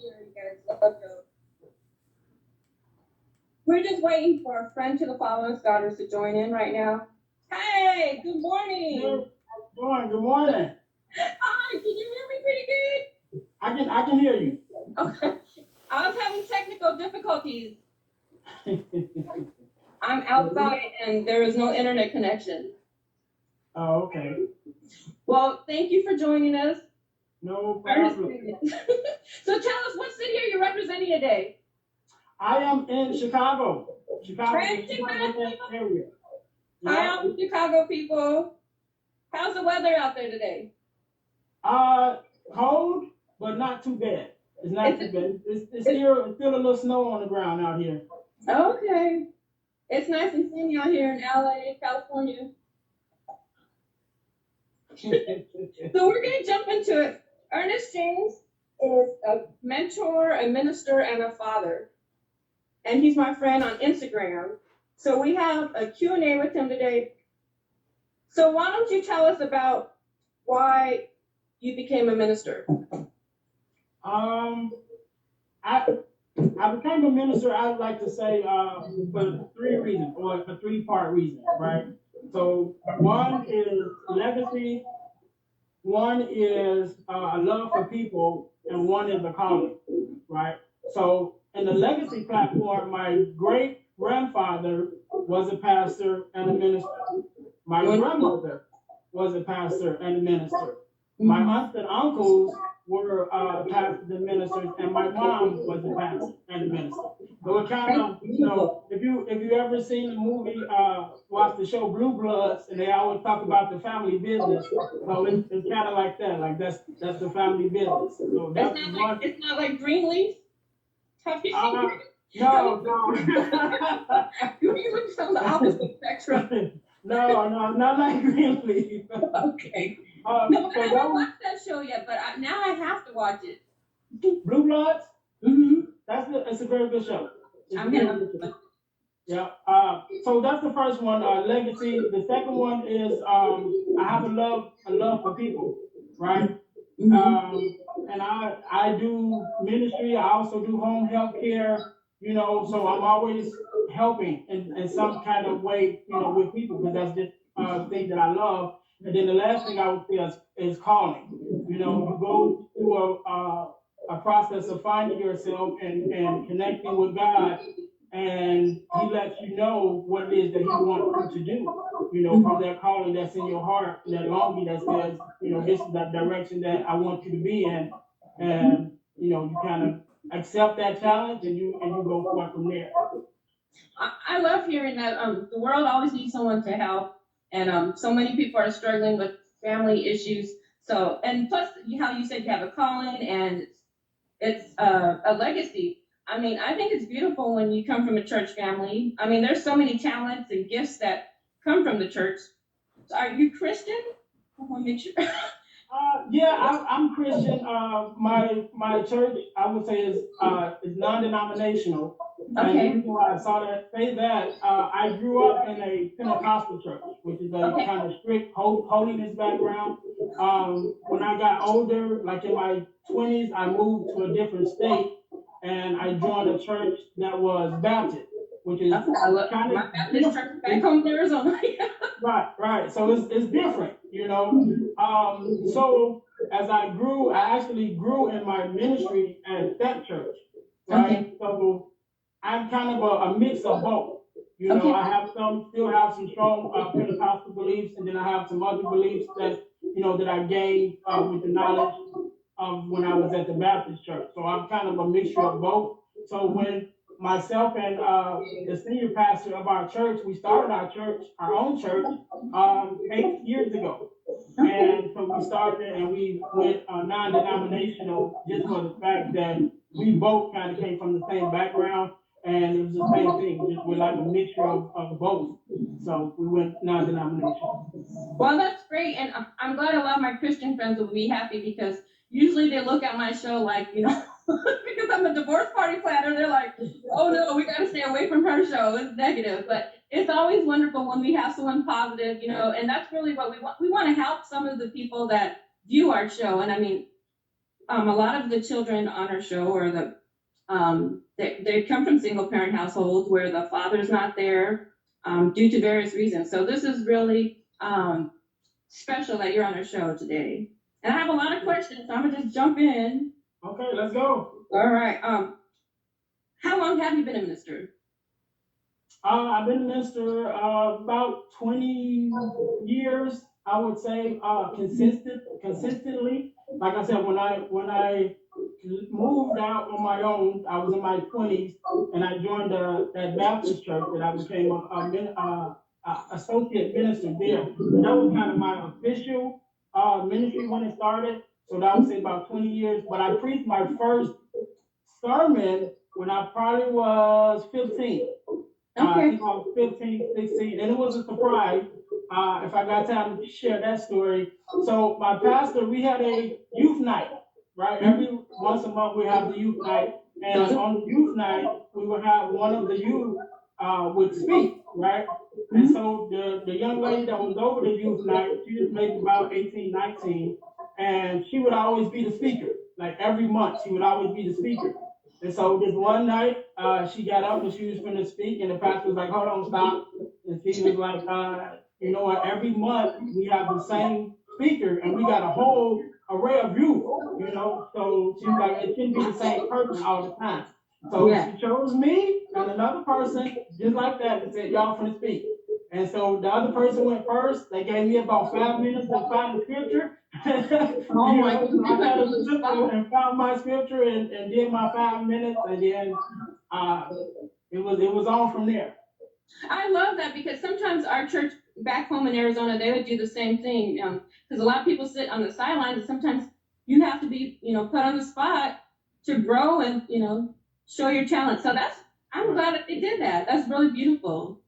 here, you guys. Love you. We're just waiting for a friend to the Followers Daughters to join in right now. Hey, good morning. Good morning. Hi, can you hear me pretty good? I can hear you. Okay. I was having technical difficulties. I'm outside and there is no internet connection. Oh, okay. Well, thank you for joining us. No problem. So tell us, what city are you representing today? I am in Chicago. Chicago Hey, Chicago. area. Hi, all the Chicago people. How's the weather out there today? Cold, but not too bad. It's not too bad. It's still a little snow on the ground out here. Okay. It's nice and sunny out here in LA, California. So we're going to jump into it. Ernest James is a mentor, a minister, and a father. And he's my friend on Instagram. So we have a Q&A with him today. So why don't you tell us about why you became a minister? I became a minister, I would like to say, for three reasons, or a three-part reason, right? So one is legacy, one is a love for people, and one is a calling, right? So in the legacy platform, my great grandfather was a pastor and a minister. My grandmother was a pastor and a minister. My aunts and uncles were pastors and ministers, and my mom was a pastor and a minister. So it kind of, if you ever seen the movie, watch the show Blue Bloods, and they always talk about the family business. So it's kind of like that, like that's the family business. So that's it's not like Greenleaf. Have you seen no. You look on the opposite spectrum. No, not like Greenleaf. Okay. No, I haven't watched that show yet, but now I have to watch it. Blue Bloods? Mm-hmm. It's a very good show. Yeah. So that's the first one, legacy. The second one is I have a love for people, right? And I do ministry. I also do home health care. So I'm always helping in some kind of way, with people, because that's just thing that I love. And then the last thing I would say is calling. You go through a process of finding yourself and connecting with God, and He lets you know what it is that He wants you to do, from that calling that's in your heart, that longing that says, this is the direction that I want you to be in. And, you kind of accept that challenge, and you go forward from there. I love hearing that the world always needs someone to help, and so many people are struggling with family issues. So, and plus, how you said you have a calling, and it's a legacy. I mean, I think it's beautiful when you come from a church family. I mean, there's so many talents and gifts that come from the church. So are you Christian? I want to make sure. Yeah, I'm Christian. My church, I would say, is non-denominational. Okay. And the reason why I say that, I grew up in a Pentecostal church, which is a kind of strict holiness background. When I got older, like in my 20s, I moved to a different state, and I joined a church that was Baptist, which is kind of Baptist church back home in Arizona. Right. So it's different, So as I grew, I actually grew in my ministry at that church, right? Okay. So I'm kind of a mix of both. I still have some strong Pentecostal beliefs, and then I have some other beliefs that I gained with the knowledge of when I was at the Baptist church. So I'm kind of a mixture of both. So when myself and the senior pastor of our church, we started our own church, 8 years ago. And so we started and we went non-denominational, just for the fact that we both kind of came from the same background, and it was the same thing. Just we're like a mixture of both. So we went non-denominational. Well, that's great, and I'm glad a lot of my Christian friends will be happy, because usually they look at my show like, because I'm a divorce party planner, they're like, oh no, we got to stay away from her show. It's negative. But it's always wonderful when we have someone positive, and that's really what we want. We want to help some of the people that view our show. And I mean, a lot of the children on our show are they come from single parent households where the father's not there, due to various reasons. So this is really, special that you're on our show today. And I have a lot of questions, so I'm gonna just jump in. Okay, let's go. All right. How long have you been a minister? I've been a minister about 20 years, I would say, consistently. Like I said, when I moved out on my own, I was in my 20s, and I joined that Baptist church that I became associate minister there. And that was kind of my official ministry when it started. So that would say about 20 years. But I preached my first sermon when I probably was 15. I think I was 15, 16, and it was a surprise. If I got time to share that story. So my pastor, we had a youth night, right? Every once a month we have the youth night, and on the youth night we would have one of the youth would speak, right? And so the young lady that was over the youth night, she was maybe about 18, 19, and she would always be the speaker. Like every month, she would always be the speaker. And so this one night, she got up and she was going to speak, and the pastor was like, "Hold on, stop." And she was like, "You know what? Every month we have the same speaker, and we got a whole array of youth, you know." So she was like, "It shouldn't be the same person all the time." So she chose me and another person just like that and said, "Y'all finna speak." And so the other person went first. They gave me about 5 minutes to find the scripture. Oh my So I got a scripture and found my scripture and did my 5 minutes, and then it was on from there. I love that because sometimes our church back home in Arizona, they would do the same thing. Because a lot of people sit on the sidelines, and sometimes you have to be, put on the spot to grow and, show your talent. So I'm glad that they did that. That's really beautiful.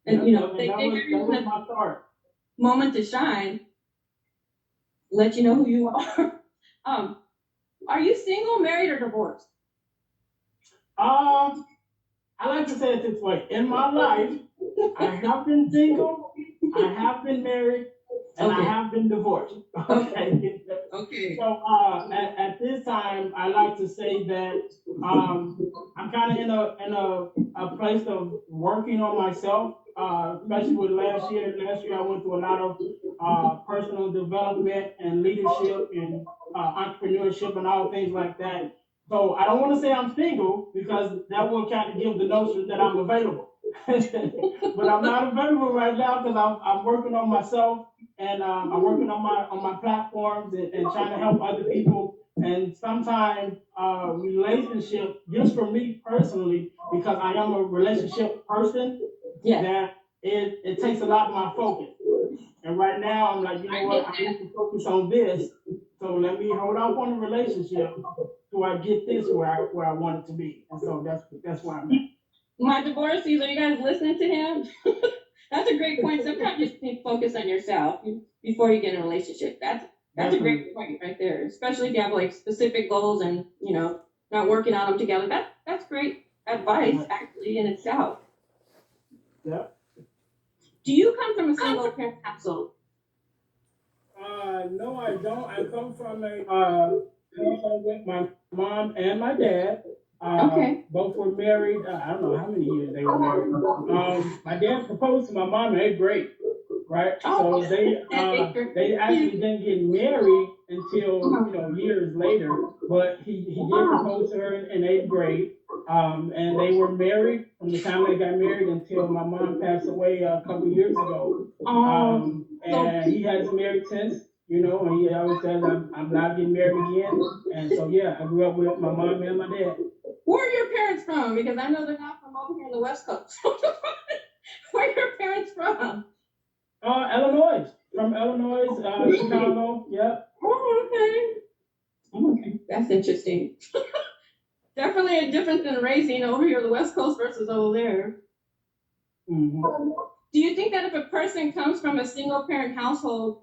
And, they gave everyone my start. Moment to shine, let you know who you are. Are you single, married, or divorced? I like to say it this way. In my life, I have been single, I have been married, and I have been divorced. Okay. Okay. So at this time, I like to say that I'm kind of in a place of working on myself, especially with last year. Last year, I went through a lot of personal development and leadership and entrepreneurship and all things like that. So I don't want to say I'm single because that will kind of give the notion that I'm available. But I'm not available right now because I'm working on myself, and I'm working on my platforms and trying to help other people. And sometimes relationship, just for me personally, because I am a relationship person, that it takes a lot of my focus. And right now I'm like, you know what, I need to focus on this. So let me hold off on the relationship till I get this where I want it to be. And so that's where I'm at. My divorcees, are you guys listening to him? That's a great point. Sometimes you need to focus on yourself before you get in a relationship. That's a great point right there, especially if you have like specific goals and not working on them together. That's great advice actually in itself. Yeah. Do you come from a single parent household? No, I don't. I come from a household with my mom and my dad. Okay. Both were married. I don't know how many years they were married. My dad proposed to my mom in 8th grade, right? Oh, so they actually didn't get married until years later. But he did propose to her in 8th grade. And they were married from the time they got married until my mom passed away a couple years ago. And he hasn't married since, and he always says, I'm not getting married again. And so, yeah, I grew up with my mom and my dad. Where are your parents from? Because I know they're not from over here in the West Coast. Where are your parents from? Illinois. From Illinois, Chicago. Yep. Oh, okay. That's interesting. Definitely a difference in raising over here on the West Coast versus over there. Mm-hmm. Do you think that if a person comes from a single parent household,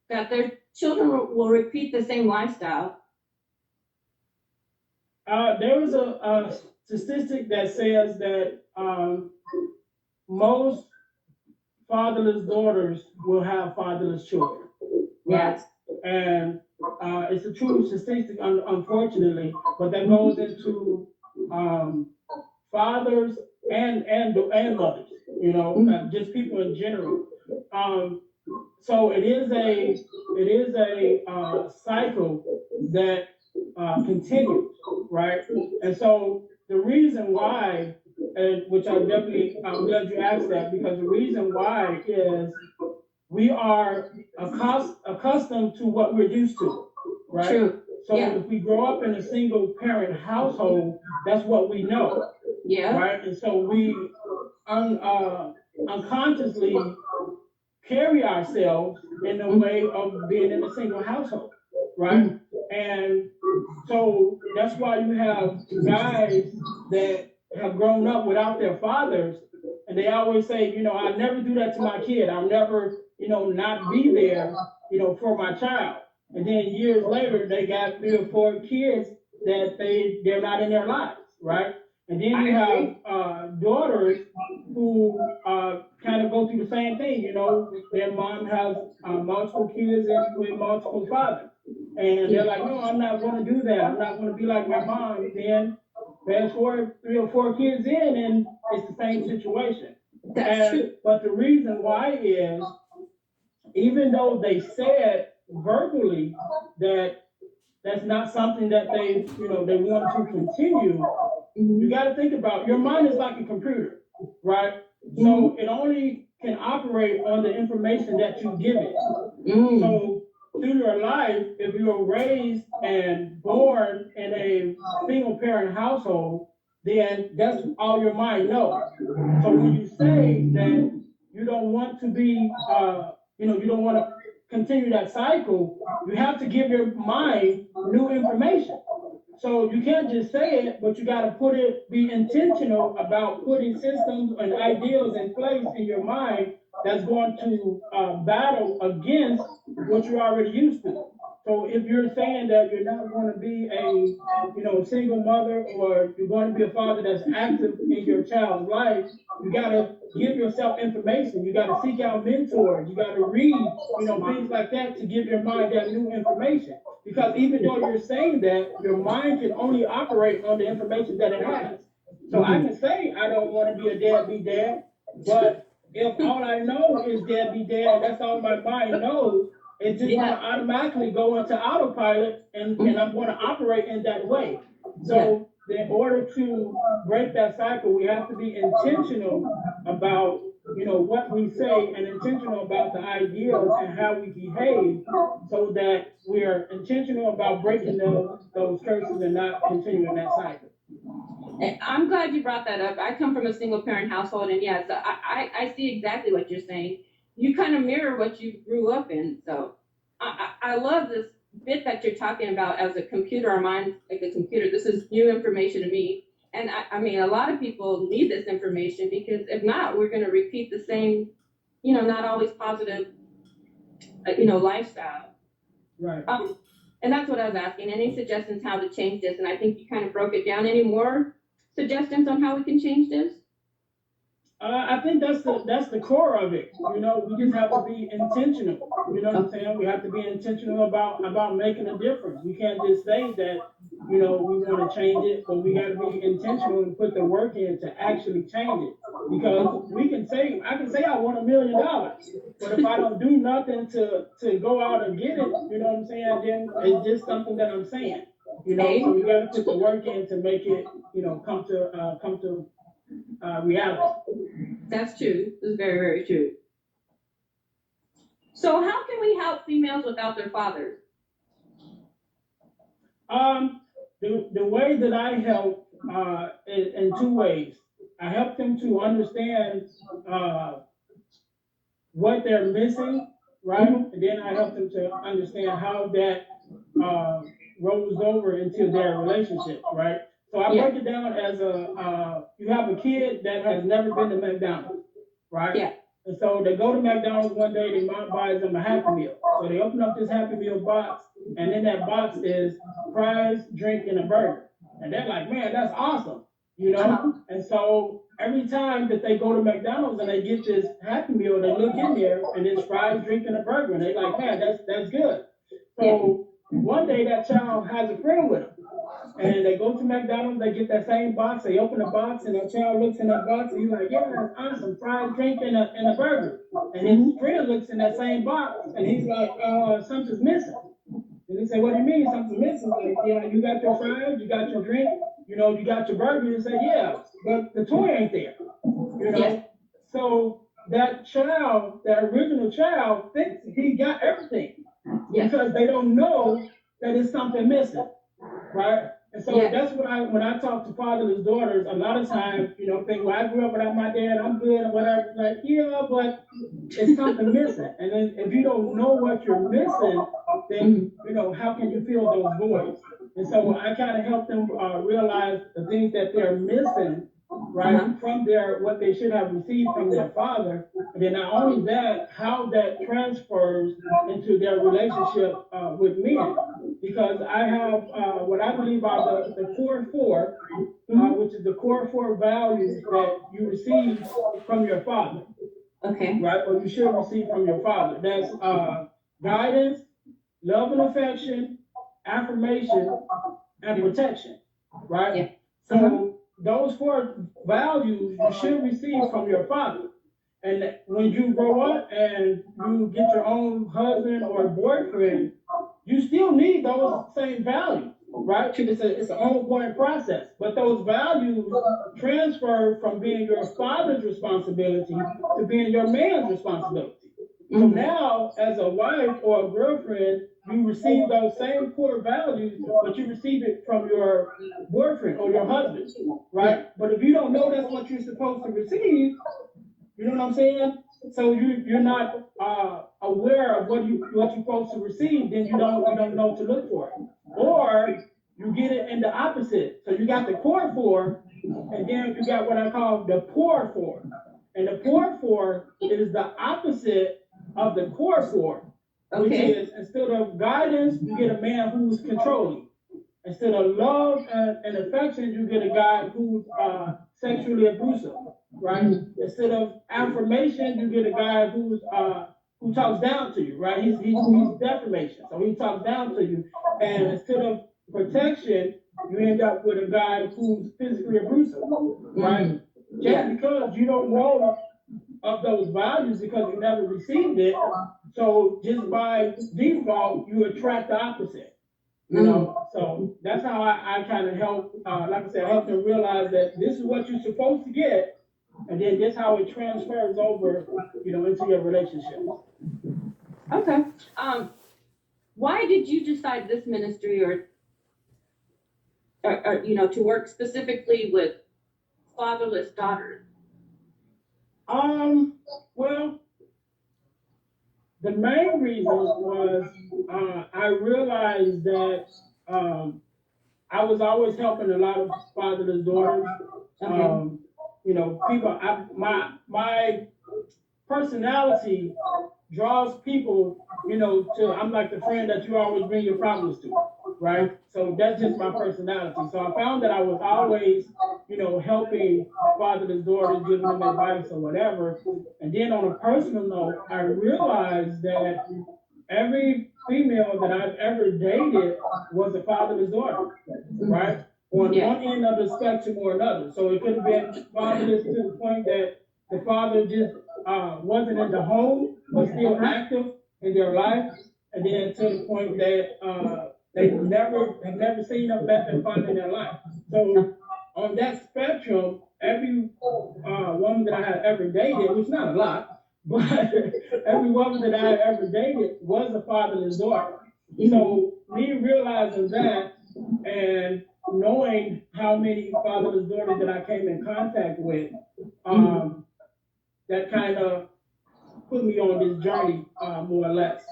that their children will repeat the same lifestyle? There was a statistic that says that most fatherless daughters will have fatherless children. Right? Yes. And it's a true statistic, unfortunately, but that goes into um, fathers and mothers, just people in general. Um, so it is a cycle that continues, right? And so the reason why, and which I'm glad you asked that, because the reason why is we are accustomed to what we're used to, right? True. So Yeah. if we grow up in a single parent household, that's what we know, Yeah. right? And so we unconsciously carry ourselves in the way of being in a single household, right? And so that's why you have guys that have grown up without their fathers, and they always say, I'll never do that to my kid. I'll never, not be there, for my child. And then years later, they got 3 or 4 kids that they're not in their lives, right? And then you have daughters who kind of go through the same thing. Their mom has multiple kids and with multiple fathers. And they're like, no, I'm not going to do that. I'm not going to be like my mom. Then fast forward 3 or 4 kids in, and it's the same situation. That's true. But the reason why is, even though they said verbally that that's not something that they want to continue, you got to think about, your mind is like a computer, right? So it only can operate on the information that you give it. So through your life, if you were raised and born in a single parent household, then that's all your mind knows. So when you say that you don't want to be, you don't want to continue that cycle, you have to give your mind new information. So you can't just say it, but you got to be intentional about putting systems and ideals in place in your mind that's going to battle against what you're already used to. So if you're saying that you're not going to be a single mother, or you're going to be a father that's active in your child's life, you got to give yourself information. You got to seek out mentors. You got to read, things like that to give your mind that new information. Because even though you're saying that, your mind can only operate on the information that it has. So I can say I don't want to be a deadbeat dad, but if all I know is deadbeat dad, that's all my mind knows, it's just going to automatically go into autopilot, and I'm going to operate in that way. So in order to break that cycle, we have to be intentional about what we say, and intentional about the ideals and how we behave, so that we're intentional about breaking those curses and not continuing that cycle. I'm glad you brought that up. I come from a single parent household, and so I see exactly what you're saying. You kind of mirror what you grew up in. So I love this bit that you're talking about as a computer. Our mind's like a computer. This is new information to me. And I mean, a lot of people need this information, because if not, we're going to repeat the same, not always positive, lifestyle. Right. And that's what I was asking. Any suggestions how to change this? And I think you kind of broke it down. Any more suggestions on how we can change this? I think that's the core of it. We just have to be intentional. You know what I'm saying? We have to be intentional about making a difference. We can't just say that, we want to change it, but we got to be intentional and put the work in to actually change it. Because I can say I want $1 million, but if I don't do nothing to go out and get it, you know what I'm saying? Then it's just something that I'm saying. So we got to put the work in to make it, come to reality. That's true. That's very, very true. So how can we help females without their fathers? The way that I help is in 2 ways. I help them to understand what they're missing, right? And then I help them to understand how that rolls over into their relationship, right? So I break it down as you have a kid that has never been to McDonald's, right? Yeah. And so they go to McDonald's one day, their mom buys them a Happy Meal. So they open up this Happy Meal box, and in that box is fries, drink, and a burger. And they're like, man, that's awesome, And so every time that they go to McDonald's and they get this Happy Meal, they look in there, and it's fries, drink, and a burger. And they're like, man, that's good. So one day that child has a friend with him. And they go to McDonald's, they get that same box, they open the box, and the child looks in that box, and he's like, yeah, that's awesome, fried drink and a burger. And his friend looks in that same box, and he's like, something's missing. And they say, what do you mean something's missing? Like, yeah, you got your fries, you got your drink, you got your burger. He said, yeah, but the toy ain't there, Yes. So that child, that original child, thinks he got everything Yes. because they don't know that it's something missing, right? And so that's what when I talk to fatherless daughters, a lot of times, think, well, I grew up without my dad, I'm good or whatever. Like, yeah, but it's something missing. And then if you don't know what you're missing, then, how can you fill those voids? And so I kind of help them realize the things that they're missing, right, from what they should have received from their father. And then not only that, how that transfers into their relationship with men. Because I have what I believe are the core four, which is the core four values that you receive from your father. Okay. Right? Or you should receive from your father. That's guidance, love and affection, affirmation, and protection. Right? Yeah. So those four values you should receive from your father. And when you grow up and you get your own husband or boyfriend, you still need those same values, right? It's an ongoing process. But those values transfer from being your father's responsibility to being your man's responsibility. So now, as a wife or a girlfriend, you receive those same core values, but you receive it from your boyfriend or your husband, right? But if you don't know that's what you're supposed to receive, you know what I'm saying? So you're not aware of what you're supposed to receive, then you don't know to look for it. Or you get it in the opposite. So you got the core four, and then you got what I call the poor four. And the poor four is the opposite of the core four, which is instead of guidance, you get a man who's controlling. Instead of love and affection, you get a guy who's sexually abusive, right? Instead of affirmation, you get a guy who talks down to you, right? He's defamation, so he talks down to you. And instead of protection, you end up with a guy who's physically abusive, right? Just because you don't know of those values because you never received it, so just by default, you attract the opposite. So that's how I kind of help, like I said, help them realize that this is what you're supposed to get, and then this how it transfers over, into your relationship. Okay. Why did you decide this ministry or to work specifically with fatherless daughters? Well, the main reason was I realized that I was always helping a lot of fatherless daughters. People. My personality draws people. I'm like the friend that you always bring your problems to, right? So that's just my personality. So I found that I was always, helping fatherless daughters, giving them advice or whatever. And then on a personal note, I realized that every female that I've ever dated was a fatherless daughter, right? On one end of the spectrum or another. So it could have been fatherless to the point that the father just wasn't in the home, but still active in their life. And then to the point that they have never seen a better father in their life. So on that spectrum, every woman that I had ever dated, which is not a lot, but every woman that I had ever dated was a fatherless daughter. So me realizing that and knowing how many fatherless daughters that I came in contact with, that kind of put me on this journey, more or less.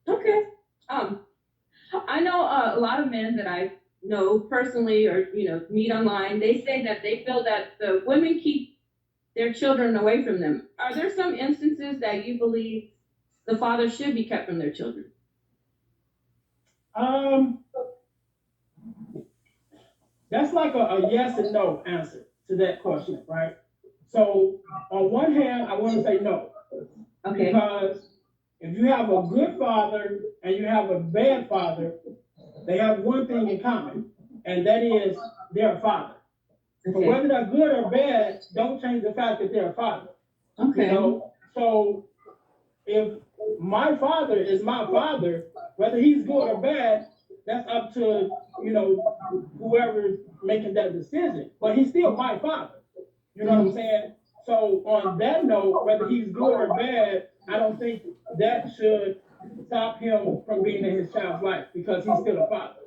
Okay. I know a lot of men that I know personally or meet online. They say that they feel that the women keep their children away from them. Are there some instances that you believe the father should be kept from their children? That's like a yes and no answer to that question, right? So on one hand, I want to say no. Okay. Because if you have a good father and you have a bad father, they have one thing in common, and that is they're a father. So Okay. whether they're good or bad, don't change the fact that they're a father. You Okay. know, so if my father is my father, whether he's good or bad, that's up to, you know, whoever's making that decision. But he's still my father. You know what I'm Mhm. saying? So on that note, whether he's good or bad, I don't think that should stop him from being in his child's life because he's still a father,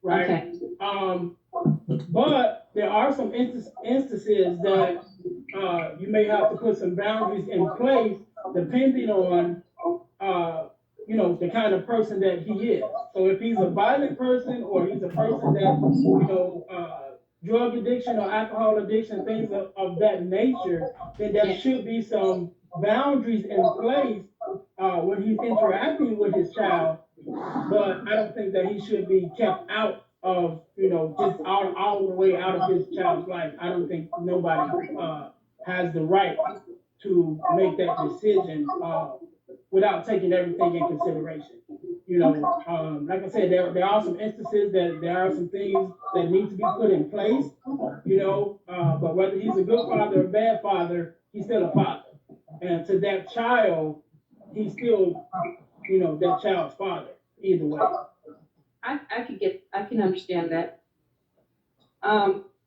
right? Okay. Um, but there are some instances that you may have to put some boundaries in place depending on you know, the kind of person that he is. So if he's a violent person or he's a person that, you know, drug addiction or alcohol addiction, things of that nature, then there Yeah. should be some boundaries in place when he's interacting with his child. But I don't think that he should be kept out of, you know, just all the way out of his child's life. I don't think nobody has the right to make that decision without taking everything in consideration. You know, like I said, there are some instances that there are some things that need to be put in place. You know, but whether he's a good father or a bad father, he's still a father, and to that child, he's still, you know, that child's father. Either way. I can understand that.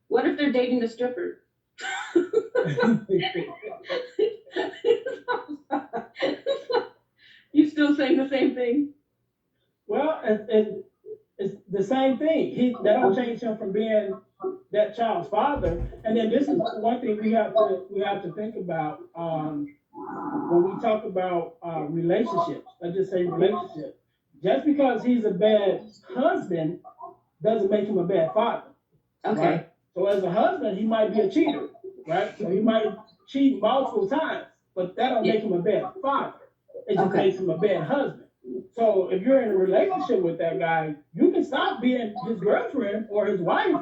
What if they're dating a stripper? You still saying the same thing? Well, it's the same thing. That don't change him from being that child's father. And then this is one thing we have to think about when we talk about relationships. Let's just say relationships. Just because he's a bad husband doesn't make him a bad father, Okay. right? So as a husband, he might be a cheater, right? So he might cheat multiple times, but that don't make him a bad father. It just Okay. makes him a bad husband. So if you're in a relationship with that guy, you can stop being his girlfriend or his wife,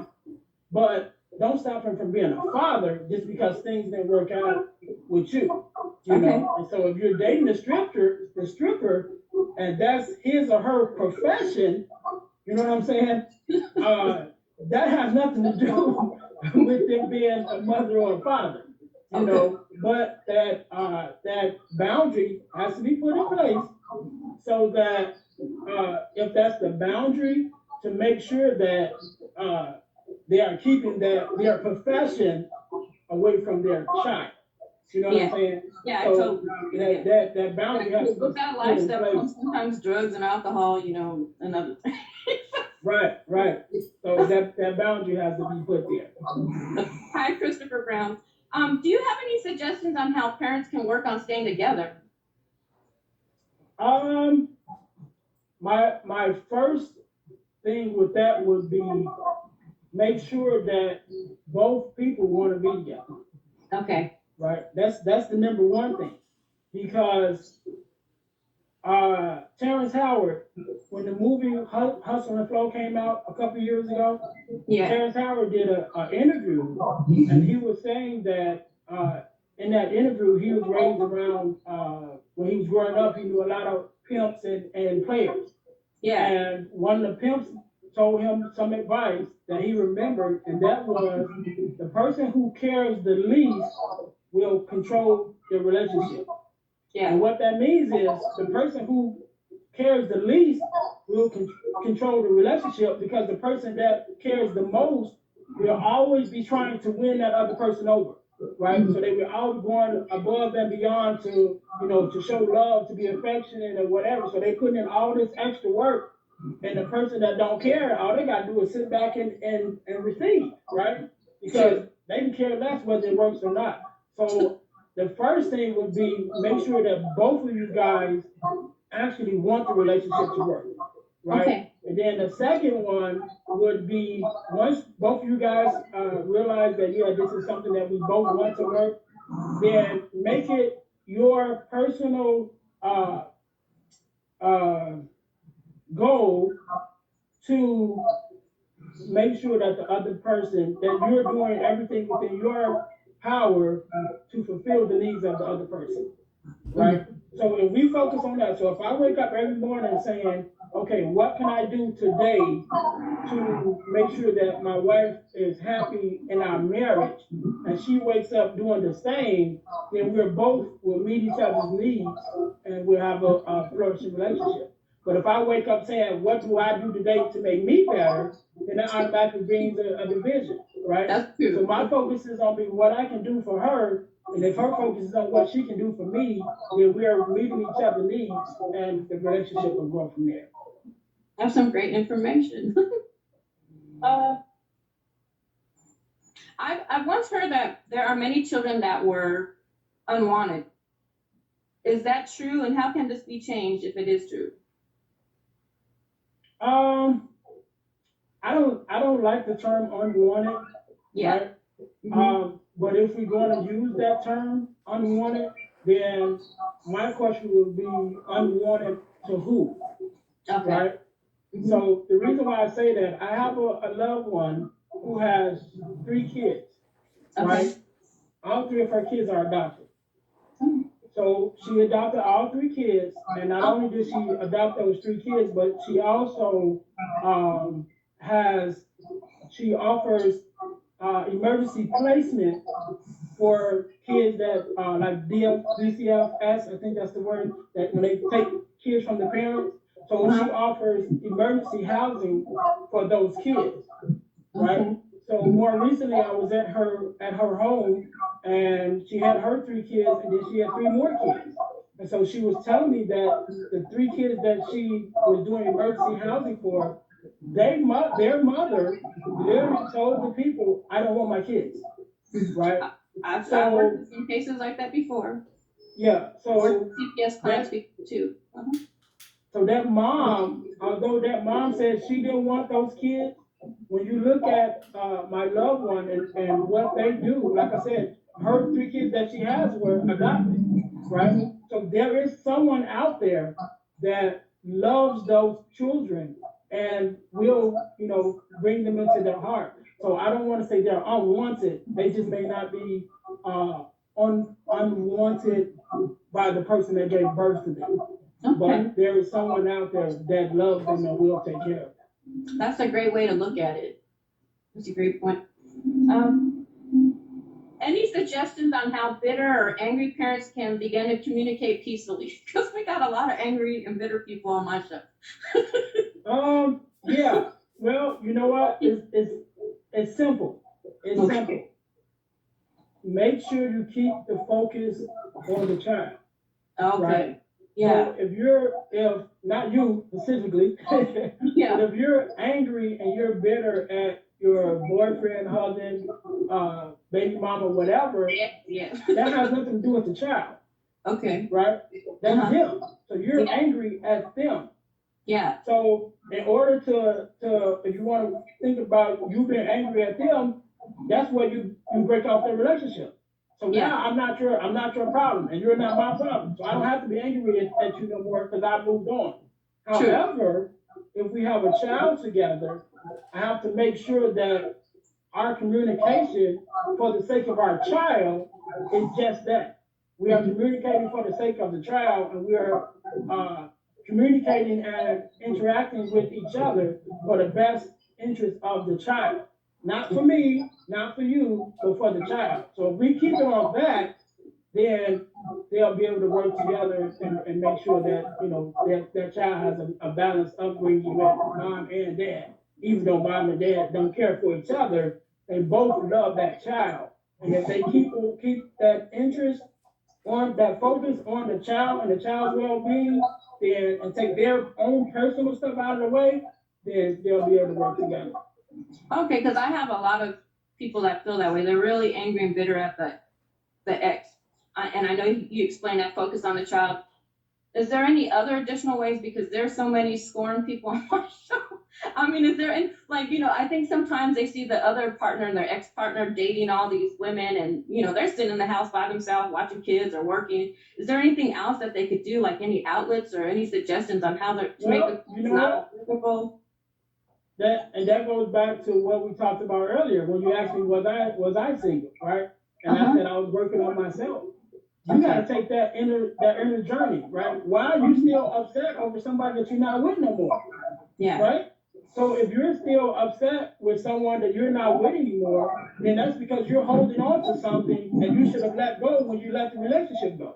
but don't stop him from being a father just because things didn't work out with you. You Okay. know, and so if you're dating the stripper, and that's his or her profession, you know what I'm saying? Uh, that has nothing to do with them being a mother or a father. You Okay. know, but that boundary has to be put in place so that if that's the boundary, to make sure that uh, they are keeping their profession away from their child. You know what I'm Yeah. saying? Yeah, I So totally agree. Yeah. that boundary has to be With that put in lifestyle place. comes sometimes drugs and alcohol, another thing. Right, right. So that boundary has to be put there. Hi, Christopher Brown. Do you have any suggestions on how parents can work on staying together? Um, my first thing with that would be make sure that both people want to be together. Okay. Right. That's the number one thing because Terrence Howard, when the movie Hustle and Flow came out a couple years ago, Yeah. Terrence Howard did an interview, and he was saying that in that interview he was raised around when he was growing up, he knew a lot of pimps and players. Yeah. And one of the pimps told him some advice that he remembered, and that was the person who cares the least will control the relationship. Yeah. And what that means is the person who cares the least will control the relationship because the person that cares the most will always be trying to win that other person over, right? So they will always going above and beyond to, to show love, to be affectionate or whatever. So they put in all this extra work, and the person that don't care, all they gotta do is sit back and receive, right? Because they can care less whether it works or not. So the first thing would be make sure that both of you guys actually want the relationship to work, right? Okay. And then the second one would be once both of you guys realize that, yeah, this is something that we both want to work, then make it your personal uh, goal to make sure that the other person, that you're doing everything within your power to fulfill the needs of the other person, right? So if we focus on that, so if I wake up every morning saying, okay, what can I do today to make sure that my wife is happy in our marriage, and she wakes up doing the same, then we're both will meet each other's needs, and we'll have a flourishing relationship. But if I wake up saying, what do I do today to make me better, then that automatically brings a division, right? That's So true. my focus is on being what I can do for her, and if her focus is on what she can do for me, then we are meeting each other's needs, and the relationship will grow from there. That's some great information. uh, I've once heard that there are many children that were unwanted. Is that true? And how can this be changed if it is true? Um, I don't like the term unwanted, Yeah. right? Hmm. But if we're going to use that term unwanted, then my question would be unwanted to who, Okay. right? Hmm. So the reason why I say that, I have a loved one who has 3 kids, Okay. right? All 3 of her kids are adopted. So she adopted all 3 kids, and not only did she adopt those 3 kids, but she also um, has she offers emergency placement for kids that like DCFS, I think that's the word, that when they take kids from the parents. So she Uh-huh. offers emergency housing for those kids, right? Okay. So more recently, I was at her home, and she had her 3 kids, and then she had 3 more kids. And so she was telling me that the 3 kids that she was doing emergency housing for, their mother literally told the people, "I don't want my kids," right? I've worked So with some cases like that before. yeah, Worked so with CPS clients that before too. Uh-huh. so that mom, although that mom said she didn't want those kids, when you look at my loved one and what they do, like I said, her 3 kids that she has were adopted, right? Hmm. So there is someone out there that loves those children and will, bring them into their heart. So I don't want to say they're unwanted. They just may not be unwanted by the person that gave birth to them. Okay. But there is someone out there that loves them and will take care of That's a great way to look at it. That's a great point. Um, any suggestions on how bitter or angry parents can begin to communicate peacefully? Because we got a lot of angry and bitter people on my show. them. Yeah. Well, you know what? It's simple. It's Okay. simple. Make sure you keep the focus on the child, right? Okay. Yeah. So if not you specifically, but Yeah. if you're angry and you're bitter at your boyfriend, husband, baby mama, whatever, Yeah. Yeah. that has nothing to do with the child, Okay. right? That's Uh-huh. them. So you're Yeah. angry at them. Yeah. So in order to if you want to think about you being angry at them, that's where you break off the relationship. So Yeah. now I'm not your problem, and you're not my problem. So I don't have to be angry at you no more because I moved on. True. However, if we have a child together, I have to make sure that our communication for the sake of our child is just that. We are Mhm. communicating for the sake of the child, and we are uh, communicating and interacting with each other for the best interest of the child. Not for me, not for you, but for the child. So if we keep it on that, then they'll be able to work together and make sure that that child has a balanced upbringing with mom and dad. Even though mom and dad don't care for each other, they both love that child. And if they keep that interest on that focus on the child and the child's well-being, then and take their own personal stuff out of the way, then they'll be able to work together. Okay, because I have a lot of people that feel that way. They're really angry and bitter at the ex. And I know you explained that focus on the child. Is there any other additional ways? Because there's so many scorn people on my show. I mean, is there any, like, I think sometimes they see the other partner and their ex-partner dating all these women and, they're sitting in the house by themselves watching kids or working. Is there anything else that they could do, like any outlets or any suggestions on how to make Well, the you know not what? difficult? That goes back to what we talked about earlier when you asked me was I single, right? And I Uh-huh. said I was working on myself. you got to take that inner journey, right? Why are you still upset over somebody that you're not with no more, Yeah. right? So if you're still upset with someone that you're not with anymore, then that's because you're holding on to something and you should have let go when you let the relationship go.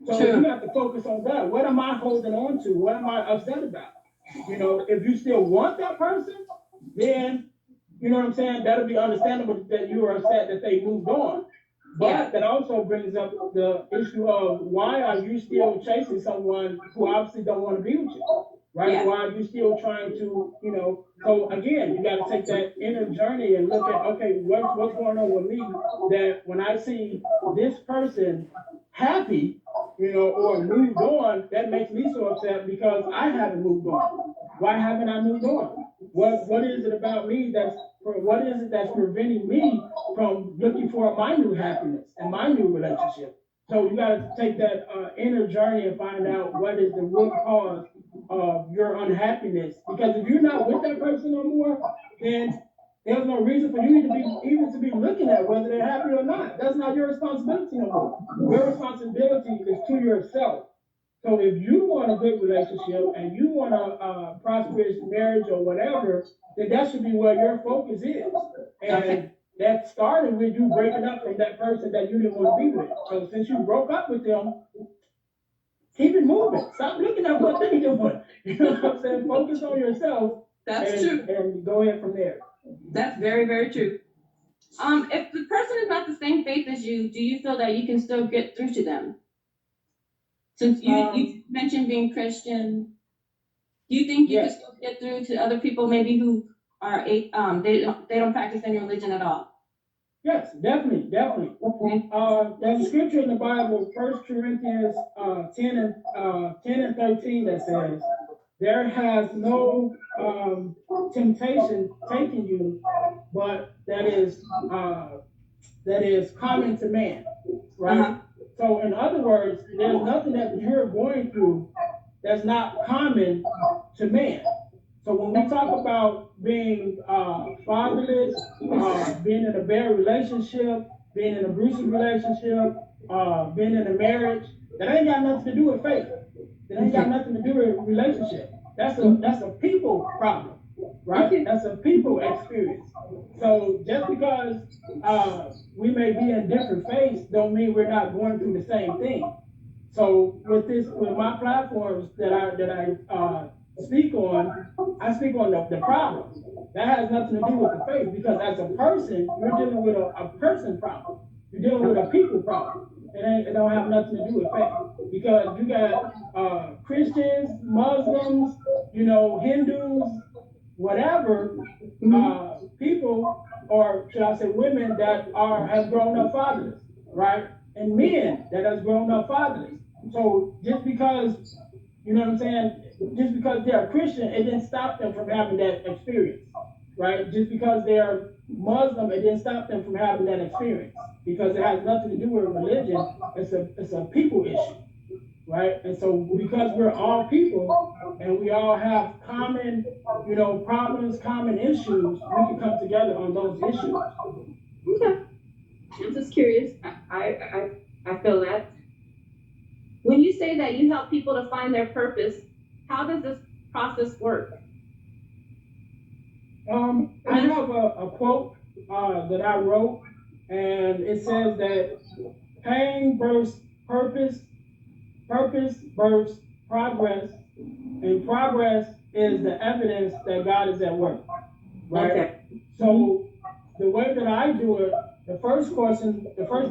So True. you have to focus on that. What am I holding on to? What am I upset about? If you still want that person, then you know what I'm saying? That'll be understandable that you are upset that they moved on. But Yeah. that also brings up the issue of why are you still chasing someone who obviously don't want to be with you? Right? Yeah. Why are you still trying to, so again, you got to take that inner journey and look at, okay, what's going on with me that when I see this person happy, or moved on, that makes me so upset because I haven't moved on. Why haven't I moved on? What is it about me what is it that's preventing me from looking for my new happiness and my new relationship? So you got to take that inner journey and find out what is the root cause of your unhappiness. Because if you're not with that person no more, then there's no reason for you to be looking at whether they're happy or not. That's not your responsibility no more. Your responsibility is to yourself. So if you want a good relationship and you want a prosperous marriage or whatever, then that should be where your focus is. And Okay. that started with you breaking up from that person that you didn't want to be with. So since you broke up with them, keep it moving. Stop looking at what they're doing. You know what I'm saying? Focus on yourself. That's true. And go ahead from there. That's very, very true. If the person is not the same faith as you, do you feel that you can still get through to them? Since you mentioned being Christian, do you think you Yes. can still get through to other people maybe who are they don't practice any religion at all? Yes, definitely. Okay. There's a scripture in the Bible, 1 Corinthians 10 and 13, that says, "There has no temptation taken you, but that is common to man." Right. Uh-huh. So, in other words, there's nothing that you're going through that's not common to man. So when we talk about being fatherless, being in a bad relationship, being in an abusive relationship, being in a marriage, that ain't got nothing to do with faith. It ain't got nothing to do with relationship. That's a people problem, right? Okay. That's a people experience. So just because we may be in different faiths, don't mean we're not going through the same thing. So with my platforms that I speak on, I speak on the problem. That has nothing to do with the faith because as a person, you're dealing with a person problem. You're dealing with a people problem. It don't have nothing to do with faith because you got Christians, Muslims, Hindus, whatever people, or should I say women that have grown up fatherless, right? And men that has grown up fatherless. So just because, you know what I'm saying, just because they're Christian, it didn't stop them from having that experience, right? Just because they're Muslim, it didn't stop them from having that experience because it has nothing to do with religion. It's a people issue, right? And so because we're all people and we all have common, problems, common issues, we can come together on those issues. Okay. I'm just curious. I feel that. When you say that you help people to find their purpose, how does this process work? I have a quote that I wrote, and it says that pain births purpose, purpose births progress, and progress is the evidence that God is at work, right? Okay. So the way that I do it, the first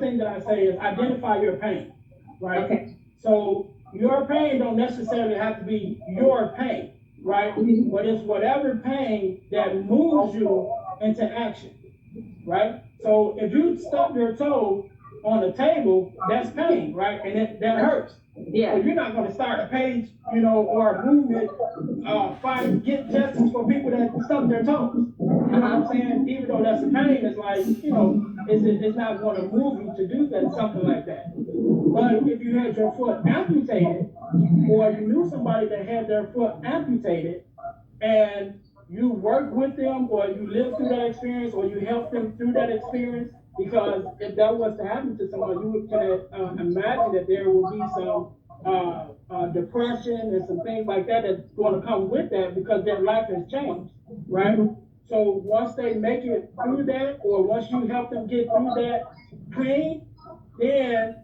thing that I say is identify your pain, right? Okay. So your pain don't necessarily have to be your pain, right? Mhm. But it's whatever pain that moves you into action, right? So if you stub your toe on a table, that's pain, right? And that hurts. Yeah. So you're not going to start a page, or a movement, get justice for people that stub their toes. You know what I'm saying? Even though that's a pain, it's like, it's not going to move you to do that, something like that. But if you had your foot amputated, or you knew somebody that had their foot amputated, and you worked with them, or you lived through that experience, or you helped them through that experience, because if that was to happen to someone, you would imagine that there will be some depression and some things like that that's going to come with that because their life has changed, right? So once they make it through that, or once you help them get through that pain, then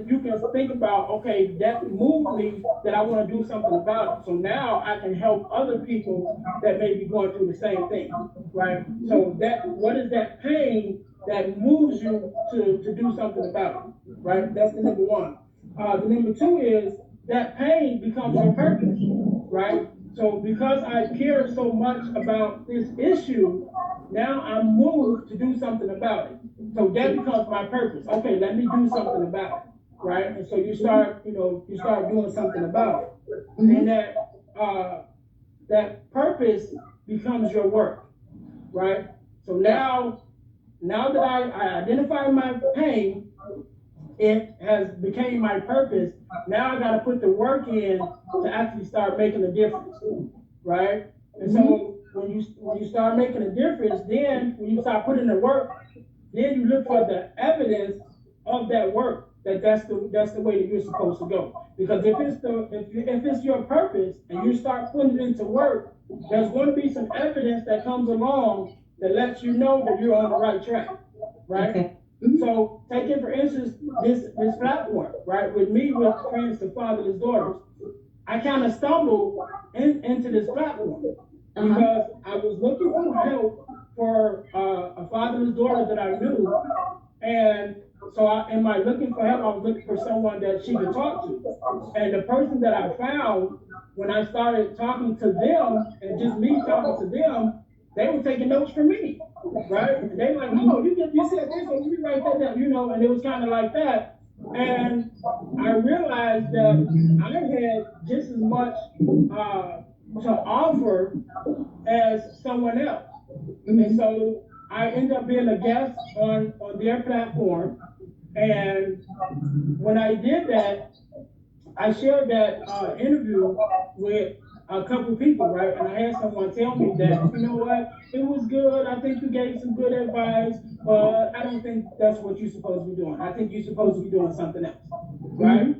you can think about, okay, that moved me that I want to do something about it. So now I can help other people that may be going through the same thing, right? So that, what is that pain that moves you to do something about it, right? That's the number one. The number two is that pain becomes your purpose, right? So because I care so much about this issue, now I'm moved to do something about it. So that becomes my purpose. Okay, let me do something about it, right? And so you start, you start doing something about it, and that purpose becomes your work, right? So now that I identify my pain, it has became my purpose. Now I got to put the work in to actually start making a difference, right? And so when you start making a difference, then when you start putting the work, then you look for the evidence of that work. That's the way that you're supposed to go. Because if it's your purpose and you start putting it into work, there's going to be some evidence that comes along that lets you know that you're on the right track, right? Okay. So taking for instance this platform, right? With me with Friends to Fatherless Daughters, I kind of stumbled into this platform because I was looking for help for a fatherless daughter that I knew, and so in my looking for help, I was looking for someone that she could talk to, and the person that I found, when I started talking to them and just me talking to them, they were taking notes from me, right? And they were like, oh, you said this, so you write that down, and it was kind of like that. And I realized that I had just as much to offer as someone else. And so I ended up being a guest on their platform. And when I did that, I shared that interview with a couple people, right? And I had someone tell me that, you know what, it was good. I think you gave some good advice, but I don't think that's what you're supposed to be doing. I think you're supposed to be doing something else, right?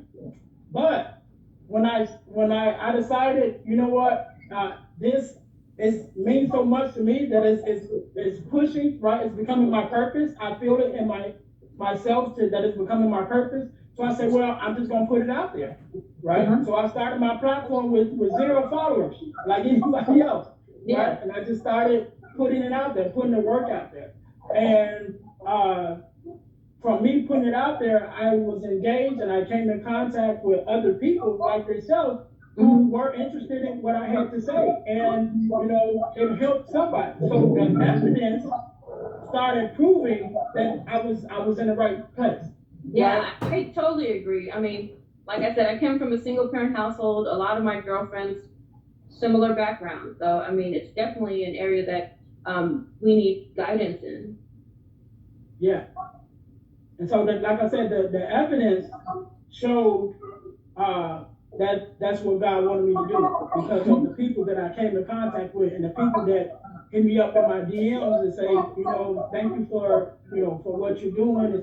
But when I decided, you know what, this means so much to me that it's pushing, right? It's becoming my purpose. I feel it in myself that it's becoming my purpose. So I said, well, I'm just gonna put it out there, right? So I started my platform with 0 followers, like anybody else, right? And I just started putting it out there, putting the work out there. And from me putting it out there, I was engaged and I came in contact with other people like yourself who were interested in what I had to say. And, it helped somebody. So the evidence started proving that I was in the right place. Yeah, I totally agree. I mean, like I said, I came from a single parent household. A lot of my girlfriends, similar background. So, I mean, it's definitely an area that we need guidance in. Yeah. And so, like I said, the evidence showed that's what God wanted me to do because of the people that I came in contact with and the people that hit me up in my DMs and say, thank you for what you're doing.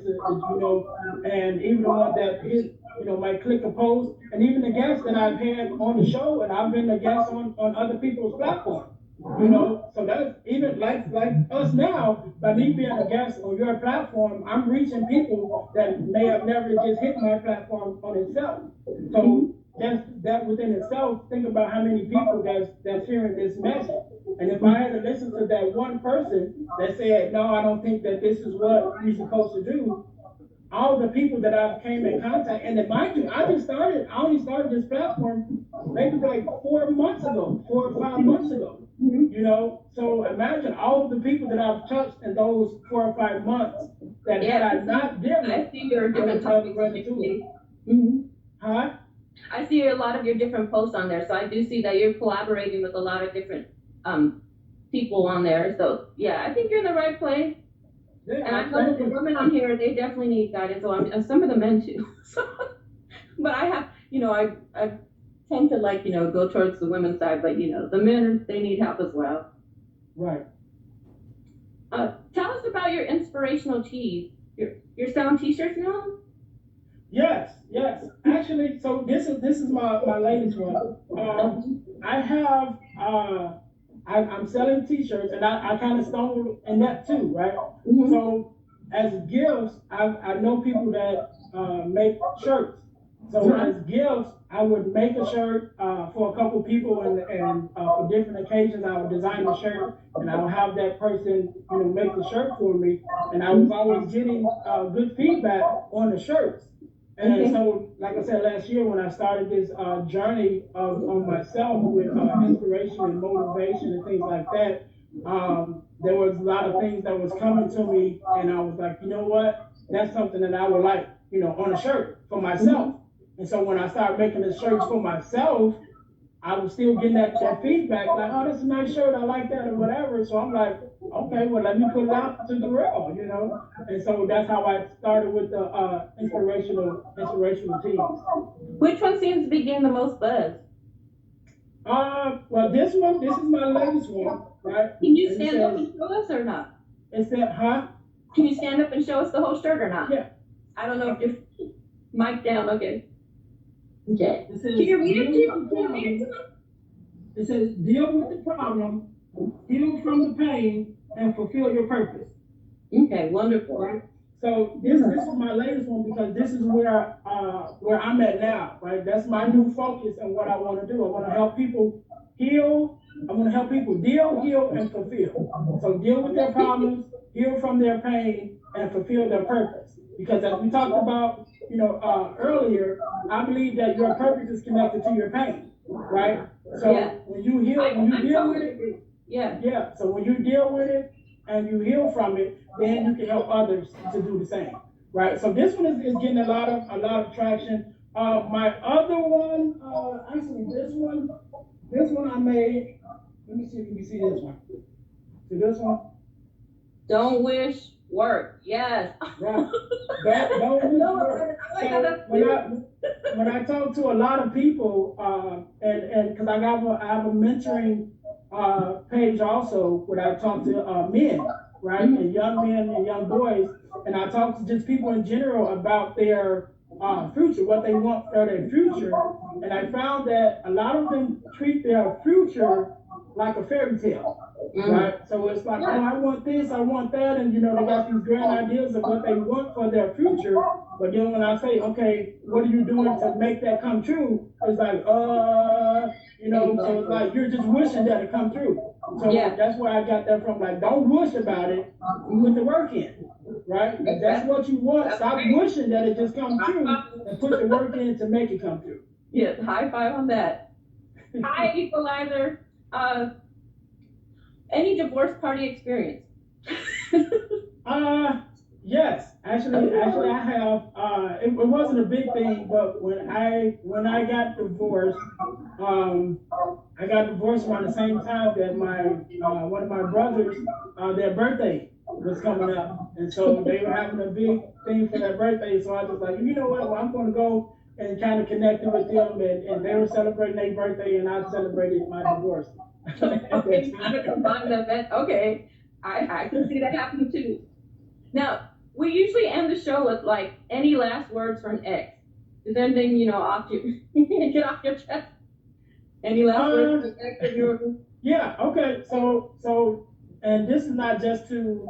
And even the one that hit, might click a post, and even the guests that I've had on the show, and I've been a guest on other people's platforms. So that's even like us now, by me being a guest on your platform, I'm reaching people that may have never just hit my platform on itself. So that within itself, think about how many people that's hearing this message. And if I had to listen to that one person that said, no, I don't think that this is what you're supposed to do, all the people that I've came in contact, and mind you, I only started this platform maybe like 4 months ago, 4 or 5 months ago. So imagine all of the people that I've touched in those 4 or 5 months that had I not done it, I see your different topics. Huh? I see a lot of your different posts on there, so I do see that you're collaborating with a lot of different people on there. So yeah, I think you're in the right place. Yeah, and I know that the women on here, they definitely need guidance. So and some of the men too. But I have, I tend to go towards the women's side, but the men, they need help as well. Right. Tell us about about your inspirational tees? You're selling t-shirts now? Yes, yes. Actually, so this is my latest one. I have I'm selling T-shirts, and I kind of stumbled in that too, right? Mhm. So as gifts, I know people that make shirts. So Uh-huh. as gifts, I would make a shirt for a couple people, and for different occasions, I would design the shirt, and I would have that person, make the shirt for me. And I was always getting good feedback on the shirts. And Okay. so, like I said last year, when I started this journey on myself with inspiration and motivation and things like that, there was a lot of things that was coming to me, and I was like, you know what? That's something that I would like, on a shirt for myself. And so when I started making the shirts for myself, I was still getting that feedback, like, oh, that's a nice shirt, I like that, or whatever. So I'm like, okay, well, let me put it out to the world. And so that's how I started with the inspirational teams. Which one seems to be getting the most buzz? Well, this is my latest one, right? Can you And stand up and show us or not? It said, huh? Can you stand up and show us the whole shirt or not? Yeah. I don't know if you're mic down. Okay. Okay. It says, Can you read it deal to with the me? problem. It says, deal with the problem, heal from the pain, and fulfill your purpose. Okay, wonderful. Right? So this is my latest one, because this is where I'm at now, right? That's my new focus and what I want to do. I want to help people heal. I want to help people deal, heal, and fulfill. So deal with their problems, heal from their pain, and fulfill their purpose. Because as we talked about, earlier, I believe that your purpose is connected to your pain, right? So Yeah. when you heal, when you deal with it, yeah. So when you deal with it and you heal from it, then you can help others to do the same, right? So this one is getting a lot of traction. My other one, actually this one I made. Let me see if you can see this one. See this one? Don't wish, work. Yes. Right. Don't wish, work. So when I talk to a lot of people, and because I have a mentoring page also, where I talk to men, right, and young men and young boys, and I talk to just people in general about their future, what they want for their future, and I found that a lot of them treat their future like a fairy tale. Right? So it's like, oh, I want this, I want that, and they got these grand ideas of what they want for their future. But then when I say, okay, what are you doing to make that come true? It's like, so it's like you're just wishing that it come true. So that's where I got that from. Like, don't wish about it, put the work in. Right? If that's what you want, stop wishing that it just comes true, and put the work in to make it come true. Yes, high five on that. Hi, Equalizer. Any divorce party experience? Yes, actually I have. It wasn't a big thing, but when I got divorced, I got divorced around the same time that my one of my brothers, their birthday was coming up, and so they were having a big thing for their birthday. So I was like, you know what? Well, I'm going to go and kind of connect with them, and they were celebrating their birthday, and I celebrated my divorce. Okay, kind of combined event. Okay, I can see that happening too. Now, we usually end the show with like any last words from X. Is there anything off your get off your chest? Any last words from X of yours? Yeah. Okay. So, and this is not just to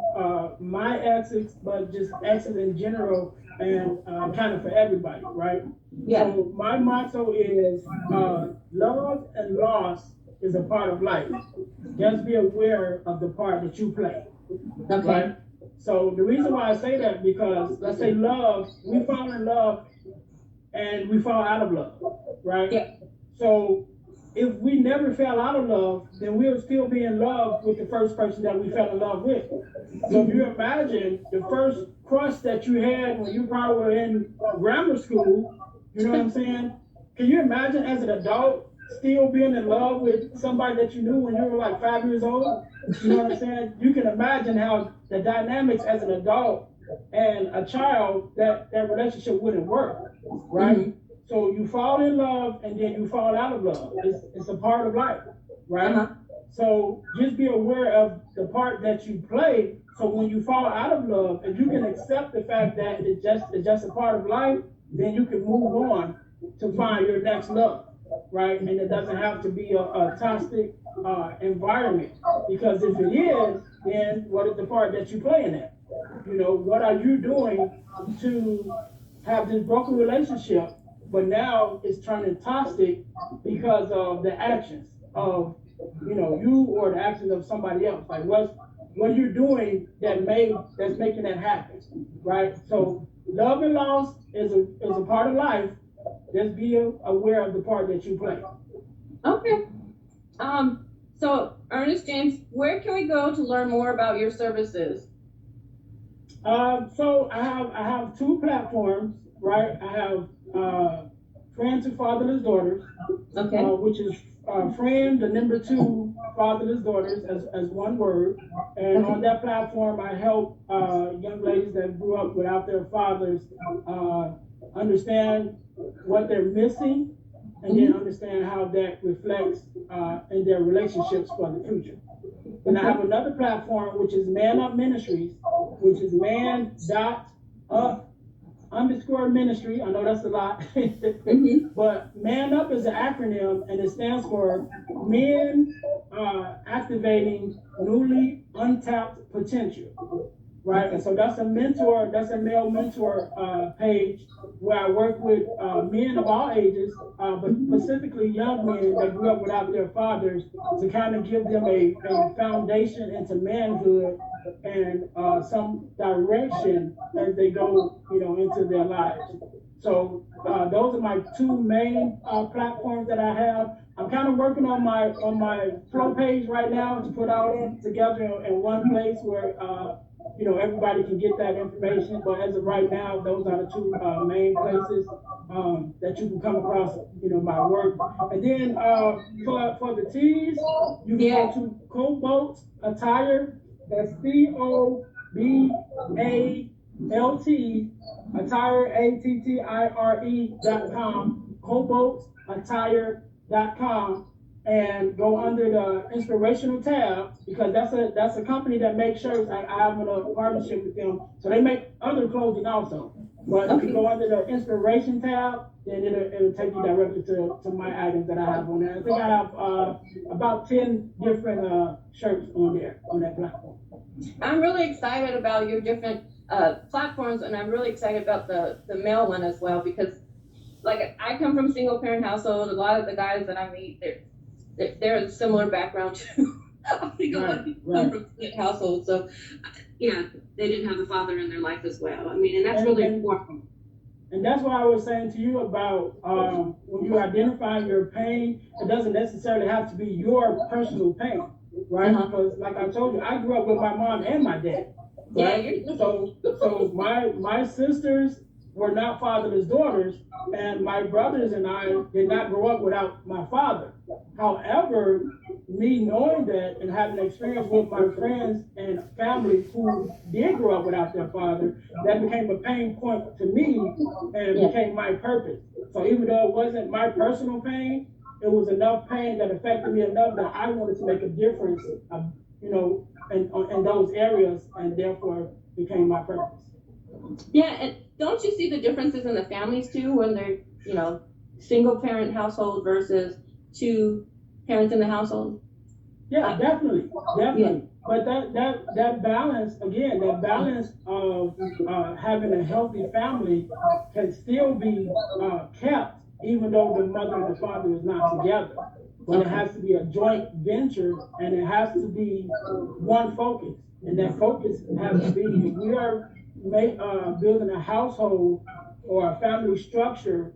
my exes, but just exes in general, and kind of for everybody, right? Yeah. So my motto is love and loss is a part of life. Just be aware of the part that you play. Okay. Right? So the reason why I say that, because let's say love, we fall in love and we fall out of love, right? Yeah. So if we never fell out of love, then we'll still be in love with the first person that we fell in love with. So if you imagine the first crush that you had when you probably were in grammar school, you know what I'm saying? Can you imagine as an adult still being in love with somebody that you knew when you were like 5 years old? You know what I'm saying? You can imagine how the dynamics as an adult and a child, that relationship wouldn't work, right? Mm-hmm. So you fall in love and then you fall out of love. It's a part of life, right? Uh-huh. So just be aware of the part that you play. So when you fall out of love, if you can accept the fact that it's just a part of life, then you can move on to find your next love, right? And it doesn't have to be a toxic environment, because if it is, then what is the part that you play in it? What are you doing to have this broken relationship, but now it's turning toxic because of the actions of you, or the actions of somebody else? Like what you're doing that's making that happen, right? So love and loss is a part of life. Just be aware of the part that you play. Okay. So Ernest James, where can we go to learn more about your services? So I have two platforms, right? I have Friend to Fatherless Daughters, Okay. which is friend, the number two, fatherless daughters, as one word. And on that platform, I help young ladies that grew up without their fathers understand what they're missing, and then understand how that reflects in their relationships for the future. And I have another platform, which is Man Up Ministries, which is man dot up underscore ministry. I know that's a lot, but Man Up is an acronym, and it stands for Men Activating Newly Untapped Potential. Right, and so that's a male mentor page where I work with men of all ages, but specifically young men that grew up without their fathers, to kind of give them a foundation into manhood and some direction as they go, into their lives. So those are my two main platforms that I have. I'm kind of working on my flow page right now to put all together in one place where everybody can get that information. But as of right now, those are the two main places that you can come across, my work. And then for the tees, you can go to Cobalt Attire. That's COBALT Attire ATTIRE.com. CobaltAttire.com. And go under the inspirational tab, because that's a company that makes shirts. I have a partnership with them, so they make other clothing also. But if you go under the inspiration tab, then it'll take you directly to my items that I have on there. I think I have about 10 different shirts on that platform. I'm really excited about your different platforms, and I'm really excited about the male one as well, because like I come from a single parent household. A lot of the guys that I meet, they're a similar background too. I think a lot of people come from split households, so yeah, they didn't have a father in their life as well. I mean, and that's really important. And that's what I was saying to you about when you're identifying your pain, it doesn't necessarily have to be your personal pain, right? Because like I told you, I grew up with my mom and my dad. Right? Yeah, so my sisters were not fatherless daughters, and my brothers and I did not grow up without my father. However, me knowing that and having experience with my friends and family who did grow up without their father, that became a pain point to me and became my purpose. So even though it wasn't my personal pain, it was enough pain that affected me enough that I wanted to make a difference, in those areas, and therefore became my purpose. Yeah, and don't you see the differences in the families too, when they're, single parent household versus two parents in the household? Yeah, definitely. Yeah. But that balance, again, that balance of having a healthy family can still be kept, even though the mother and the father is not together. But it has to be a joint venture, and it has to be one focus. And that focus has to be, if we are building a household or a family structure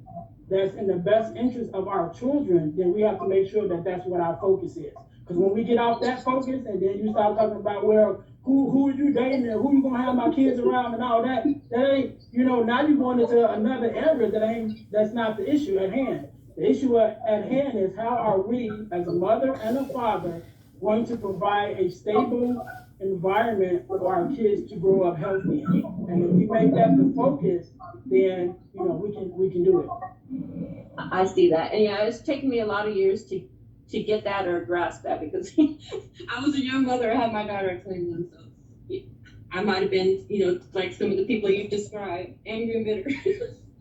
that's in the best interest of our children, then we have to make sure that that's what our focus is. Because when we get off that focus, and then you start talking about, well, who are you dating and who you gonna have my kids around and all that, that ain't, now you're going into another area that's not the issue at hand. The issue at hand is, how are we, as a mother and a father, going to provide a stable environment for our kids to grow up healthy in? And if we make that the focus, then we can do it. I see that, and it's taken me a lot of years to to get that or grasp that, because I was a young mother. I had my daughter at 21, so yeah, I might have been, like some of the people you described, angry and bitter.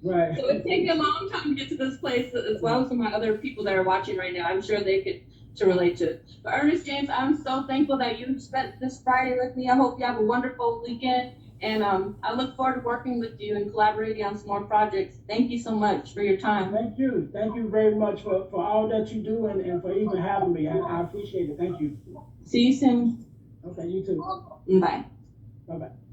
Right. So it took me a long time to get to this place, as well as some of my other people that are watching right now. I'm sure they could to relate to it. But Ernest James, I'm so thankful that you spent this Friday with me. I hope you have a wonderful weekend. And I look forward to working with you and collaborating on some more projects. Thank you so much for your time. Thank you. Thank you very much for all that you do and for even having me. I appreciate it. Thank you. See you soon. Okay, you too. Bye. Bye-bye.